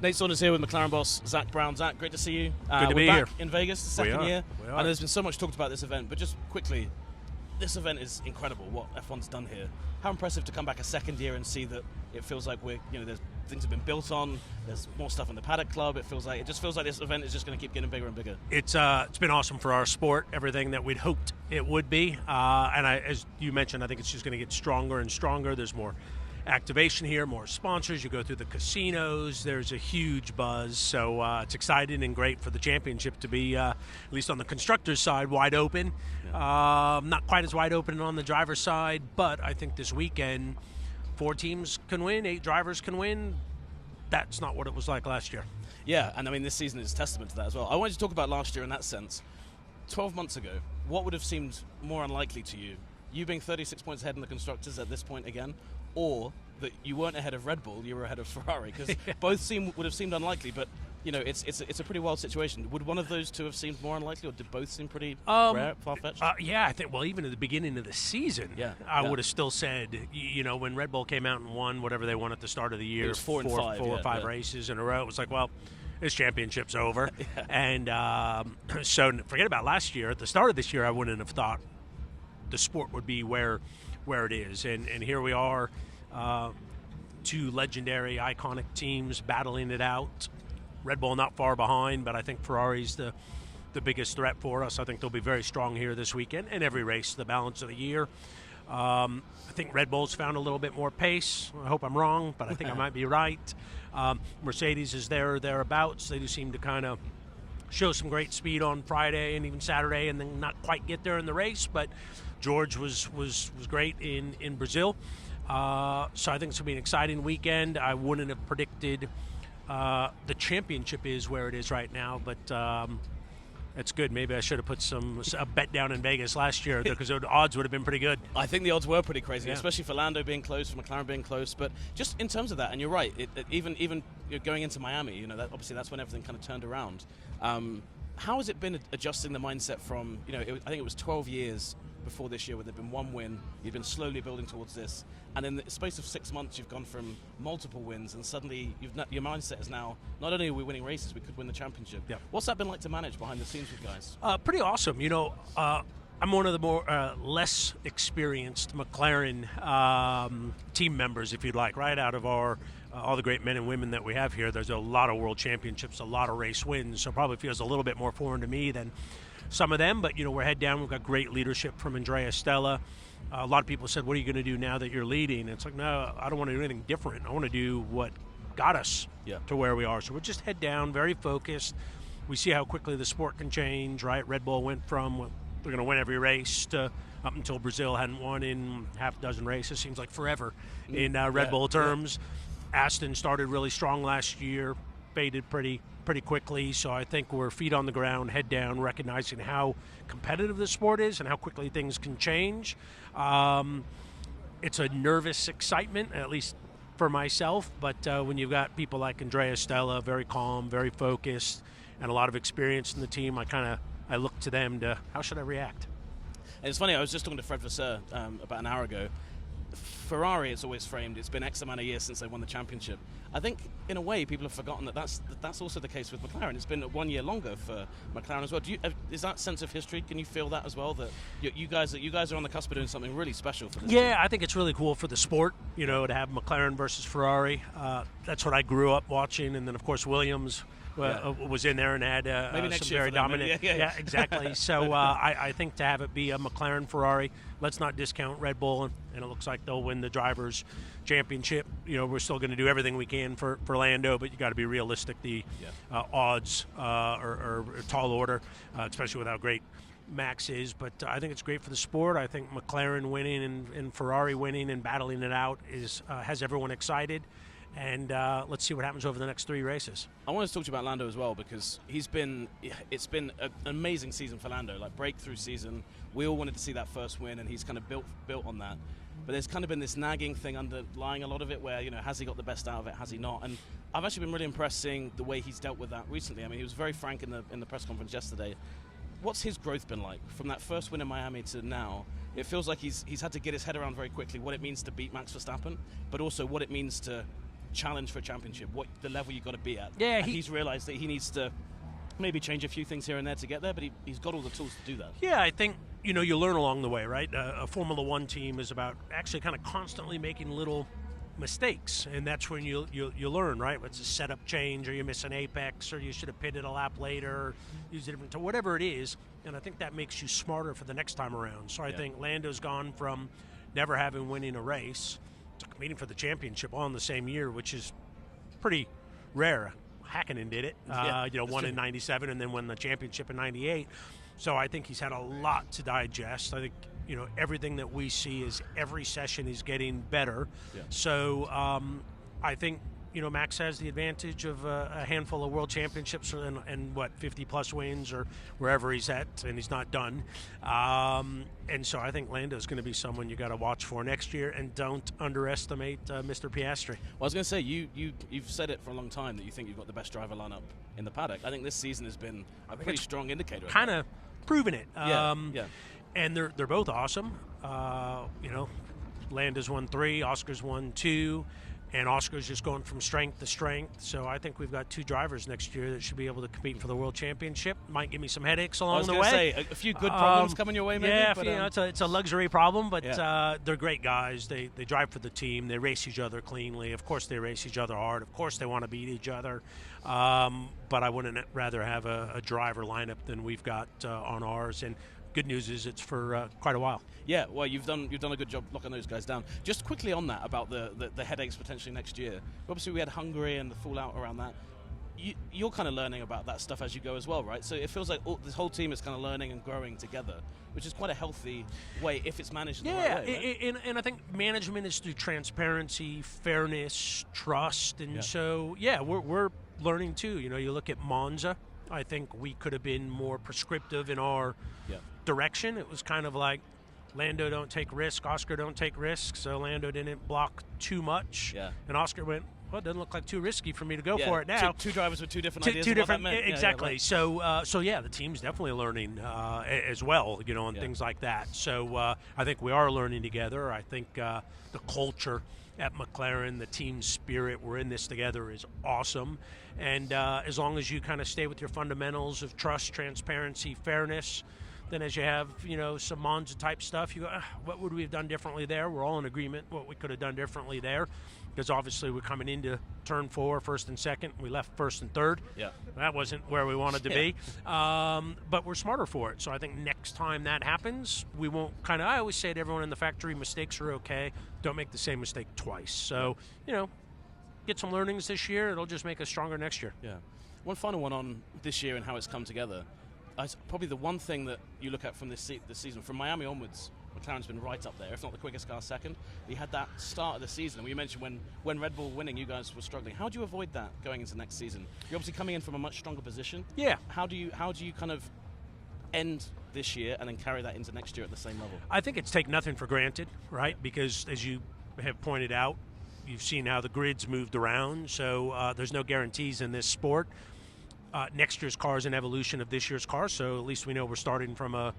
Nate Saunders here with McLaren boss Zak Brown. Zak, great to see you. Good to be back here. In Vegas, the second year. We are. And there's been so much talked about this event, but just quickly, this event is incredible, what F1's done here. How impressive to come back a second year and see that it feels like there's things have been built on, there's more stuff in the Paddock Club. It just feels like this event is just going to keep getting bigger and bigger. It's been awesome for our sport, everything that we'd hoped it would be. As you mentioned, I think it's just going to get stronger and stronger. There's more activation here, more sponsors. You go through the casinos, there's a huge buzz, so it's exciting and great for the championship to be at least on the constructors side wide open. Not quite as wide open on the driver's side, but I think this weekend 4 teams can win, 8 drivers can win. That's not what it was like last year. Yeah, and I mean this season is testament to that as well. I wanted to talk about last year in that sense. 12 months ago, what would have seemed more unlikely to you? You being 36 points ahead in the constructors at this point again, or that you weren't ahead of Red Bull, you were ahead of Ferrari? Because both would have seemed unlikely, but it's a pretty wild situation. Would one of those two have seemed more unlikely, or did both seem pretty far-fetched? Yeah, I think. Well, even at the beginning of the season, I would have still said, when Red Bull came out and won whatever they won at the start of the year, it was 4 or 5 races in a row, it was like, well, this championship's over. And so forget about last year. At the start of this year, I wouldn't have thought the sport would be where it is, and here we are, 2 legendary, iconic teams battling it out. Red Bull not far behind, but I think Ferrari's the biggest threat for us. I think they'll be very strong here this weekend and every race, the balance of the year. I think Red Bull's found a little bit more pace. I hope I'm wrong, but I think I might be right. Mercedes is thereabouts. They do seem to kind of show some great speed on Friday and even Saturday, and then not quite get there in the race. But George was great in Brazil. So I think it's going to be an exciting weekend. I wouldn't have predicted the championship is where it is right now, but it's good. Maybe I should have put a bet down in Vegas last year because the odds would have been pretty good. I think the odds were pretty crazy, especially for Lando being close, for McLaren being close. But just in terms of that, and you're right, even going into Miami, obviously that's when everything kind of turned around. How has it been adjusting the mindset from, I think it was 12 years before this year where there'd been 1 win, you've been slowly building towards this, and in the space of 6 months you've gone from multiple wins, and suddenly your mindset is now, not only are we winning races, we could win the championship. What's that been like to manage behind the scenes with guys? Pretty awesome. I'm one of the more less experienced McLaren team members, if you'd like, right? Out of all the great men and women that we have here, there's a lot of world championships, a lot of race wins, so probably feels a little bit more foreign to me than some of them. But we're head down. We've got great leadership from Andrea Stella. A lot of people said, what are you going to do now that you're leading? And it's like, no, I don't want to do anything different. I want to do what got us to where we are. So we're just head down, very focused. We see how quickly the sport can change, right? Red Bull went from we're going to win every race to up until Brazil hadn't won in half a dozen races. Seems like forever in Red Bull terms. Aston started really strong last year, faded pretty quickly. So I think we're feet on the ground, head down, recognizing how competitive the sport is and how quickly things can change. It's a nervous excitement, at least for myself. But when you've got people like Andrea Stella, very calm, very focused, and a lot of experience in the team, I look to them to how should I react. And it's funny, I was just talking to Fred Vasseur about an hour ago. Ferrari, it's always framed, it's been X amount of years since they won the championship. I think, in a way, people have forgotten that's also the case with McLaren. It's been 1 year longer for McLaren as well. Is that sense of history? Can you feel that as well? That you guys are on the cusp of doing something really special for this team? I think it's really cool for the sport, to have McLaren versus Ferrari. That's what I grew up watching, and then, of course, Williams was in there and had maybe next some year very dominant. Yeah, exactly. So I think to have it be a McLaren Ferrari, let's not discount Red Bull, and it looks like they'll win the Drivers' Championship. We're still going to do everything we can for Lando, but you got to be realistic. The odds are tall order, especially with how great Max is. But I think it's great for the sport. I think McLaren winning and Ferrari winning and battling it out has everyone excited. And let's see what happens over the next 3 races. I want to talk to you about Lando as well, because it's been an amazing season for Lando, like breakthrough season. We all wanted to see that first win, and he's kind of built on that. But there's kind of been this nagging thing underlying a lot of it where, has he got the best out of it, has he not? And I've actually been really impressed seeing the way he's dealt with that recently. I mean, he was very frank in the press conference yesterday. What's his growth been like from that first win in Miami to now? It feels like he's had to get his head around very quickly what it means to beat Max Verstappen, but also what it means to challenge for a championship, what the level you've got to be at. Yeah, and he's realized that he needs to maybe change a few things here and there to get there, but he's got all the tools to do that. Yeah, I think, you learn along the way, right? A Formula One team is about actually kind of constantly making little mistakes, and that's when you learn, right? It's a setup change, or you miss an apex, or you should have pitted a lap later, or use a different to whatever it is, and I think that makes you smarter for the next time around. So I think Lando's gone from never having winning a race to competing for the championship all in the same year, which is pretty rare. Hakkinen did it, won in 97 and then won the championship in 98. So I think he's had a lot to digest. I think, everything that we see is every session is getting better. Yeah. So I think, Max has the advantage of a handful of world championships and 50-plus wins or wherever he's at, and he's not done. And so I think Lando's going to be someone you got to watch for next year, and don't underestimate Mr. Piastri. Well, I was going to say, you've said it for a long time that you think you've got the best driver lineup in the paddock. I think this season has been a pretty strong indicator. Kind of proven it. Yeah. And they're both awesome. Lando's won 3, Oscar's won 2. And Oscar's just going from strength to strength. So I think we've got 2 drivers next year that should be able to compete for the World Championship. Might give me some headaches along the way. I was going to say, a few good problems coming your way, maybe? Yeah, but, it's a luxury problem, but they're great guys. They drive for the team. They race each other cleanly. Of course, they race each other hard. Of course, they want to beat each other. But I wouldn't rather have a driver lineup than we've got on ours. And good news is it's for quite a while. Yeah, well, you've done a good job locking those guys down. Just quickly on that about the headaches potentially next year. Obviously, we had Hungary and the fallout around that. You're kind of learning about that stuff as you go as well, right? So it feels like this whole team is kind of learning and growing together, which is quite a healthy way if it's managed in the right way. Right? And I think management is through transparency, fairness, trust, and so we're learning too. You look at Monza. I think we could have been more prescriptive in our direction. It was kind of like Lando don't take risk, Oscar don't take risks, so Lando didn't block too much, and Oscar went, well, it doesn't look like too risky for me to go for it now. Two drivers with two different ideas of what that meant. Exactly. Right. So the team's definitely learning as well, and things like that. So I think we are learning together. I think the culture at McLaren, the team spirit, we're in this together, is awesome. And as long as you kind of stay with your fundamentals of trust, transparency, fairness, then as you have, some Monza type stuff, you go, what would we have done differently there? We're all in agreement what we could have done differently there. Because obviously we're coming into turn 4, first and second. We left first and third. Yeah. That wasn't where we wanted to be. But we're smarter for it. So I think next time that happens, we won't I always say to everyone in the factory, mistakes are okay. Don't make the same mistake twice. So, get some learnings this year. It'll just make us stronger next year. Yeah. One final one on this year and how it's come together. Probably the one thing that you look at from this season, from Miami onwards, McLaren's been right up there, if not the quickest car second. We had that start of the season, and we mentioned when Red Bull winning, you guys were struggling. How do you avoid that going into next season? You're obviously coming in from a much stronger position. Yeah. How do you kind of end this year and then carry that into next year at the same level? I think it's take nothing for granted, right? Because as you have pointed out, you've seen how the grid's moved around, so there's no guarantees in this sport. Next year's car is an evolution of this year's car, so at least we know we're starting from a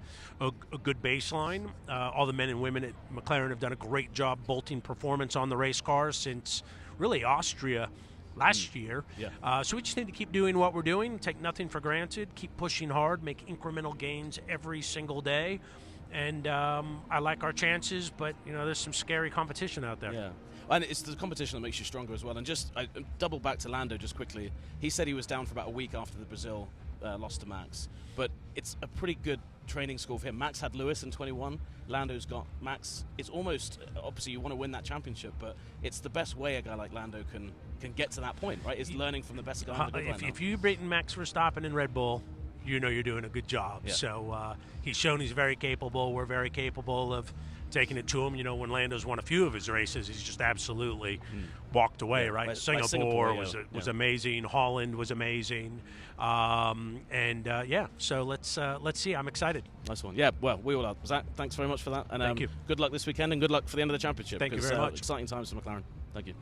good baseline. All the men and women at McLaren have done a great job bolting performance on the race car since really Austria last year. Yeah. So we just need to keep doing what we're doing, take nothing for granted, keep pushing hard, make incremental gains every single day. And I like our chances, but there's some scary competition out there. Yeah. And it's the competition that makes you stronger as well. And just double back to Lando just quickly. He said he was down for about a week after the Brazil loss to Max. But it's a pretty good training school for him. Max had Lewis in 21. Lando's got Max. It's almost, obviously you want to win that championship, but it's the best way a guy like Lando can get to that point, right? Is learning from the best guy in the grid. If you've beaten Max Verstappen in Red Bull, you're doing a good job. Yeah. So he's shown he's very capable. We're very capable of taking it to him. When Lando's won a few of his races, he's just absolutely walked away, right? Singapore was amazing. Holland was amazing. So let's see. I'm excited. Nice one. Yeah, well, we all are. Zach, thanks very much for that. And thank you. Good luck this weekend and good luck for the end of the championship. Thank you very much. Exciting times for McLaren. Thank you.